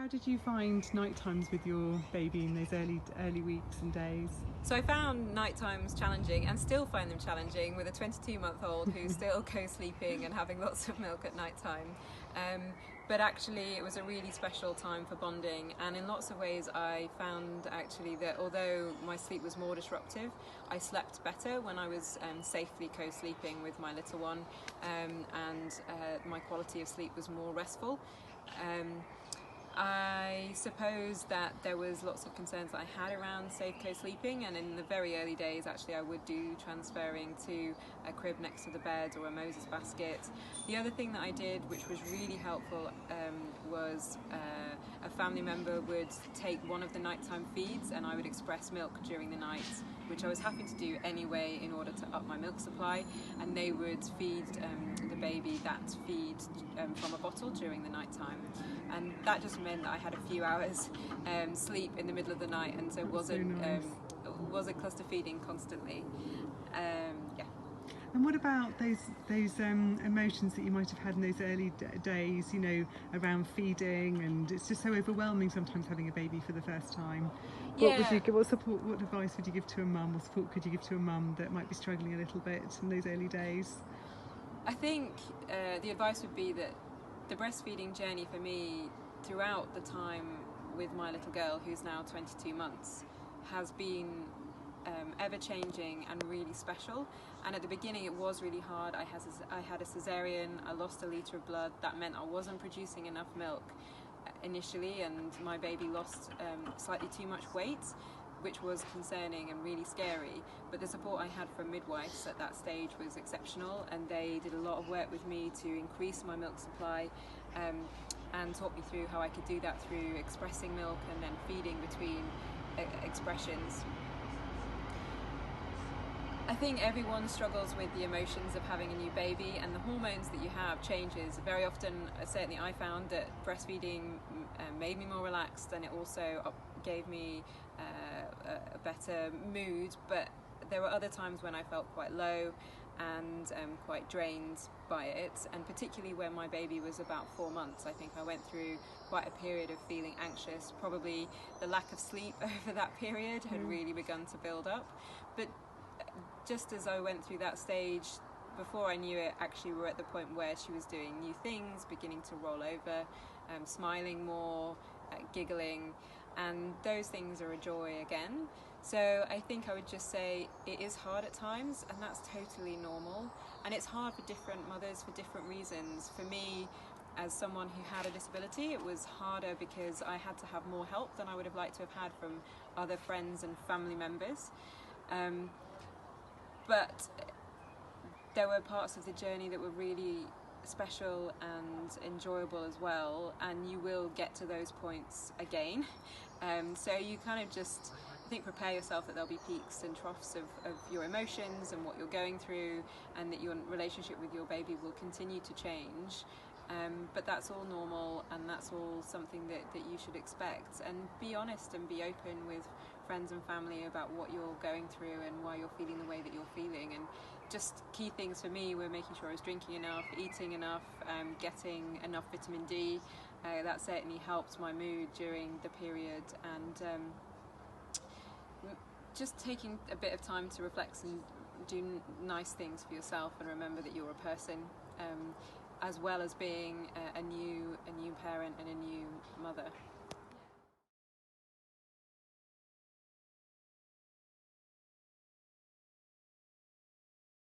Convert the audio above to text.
how did you find night times with your baby in those early weeks and days? So I found night times challenging and still find them challenging with a 22-month-old who's still co-sleeping and having lots of milk at night time. But actually it was a really special time for bonding, and in lots of ways I found actually that although my sleep was more disruptive, I slept better when I was safely co-sleeping with my little one, and my quality of sleep was more restful. I suppose that there was lots of concerns that I had around safe co-sleeping, and in the very early days actually I would do transferring to a crib next to the bed or a Moses basket. The other thing that I did, which was really helpful, was a family member would take one of the nighttime feeds and I would express milk during the night, which I was happy to do anyway in order to up my milk supply, and they would feed the baby that feed from a bottle during the night time, and that just meant that I had a few hours sleep in the middle of the night, and so wasn't cluster feeding constantly. Yeah. And what about those emotions that you might have had in those early days, you know, around feeding, and it's just so overwhelming sometimes having a baby for the first time. Yeah. What advice would you give to a mum, or support could you give to a mum that might be struggling a little bit in those early days? I think the advice would be that the breastfeeding journey for me throughout the time with my little girl, who's now 22 months, has been ever-changing and really special. And at the beginning it was really hard. I had a caesarean, I lost a litre of blood. That meant I wasn't producing enough milk initially, and my baby lost slightly too much weight, which was concerning and really scary. But the support I had from midwives at that stage was exceptional, and they did a lot of work with me to increase my milk supply, and taught me through how I could do that through expressing milk and then feeding between expressions. I think everyone struggles with the emotions of having a new baby, and the hormones that you have changes. Very often, certainly I found that breastfeeding made me more relaxed, and it also gave me a better mood, but there were other times when I felt quite low and quite drained by it, and particularly when my baby was about 4 months. I think I went through quite a period of feeling anxious. Probably the lack of sleep over that period had really begun to build up. But just as I went through that stage, before I knew it, actually we're at the point where she was doing new things, beginning to roll over, smiling more, giggling, and those things are a joy again. So I think I would just say it is hard at times, and that's totally normal, and it's hard for different mothers for different reasons. For me, as someone who had a disability, it was harder because I had to have more help than I would have liked to have had from other friends and family members. But there were parts of the journey that were really special and enjoyable as well, and you will get to those points again. So you kind of just, I think, prepare yourself that there'll be peaks and troughs of your emotions and what you're going through, and that your relationship with your baby will continue to change. But that's all normal, and that's all something that you should expect. And be honest and be open with friends and family about what you're going through and why you're feeling the way that you're feeling. And just key things for me were making sure I was drinking enough, eating enough, getting enough vitamin D. That certainly helped my mood during the period, and just taking a bit of time to reflect and do nice things for yourself, and remember that you're a person, as well as being a new parent and a new mother.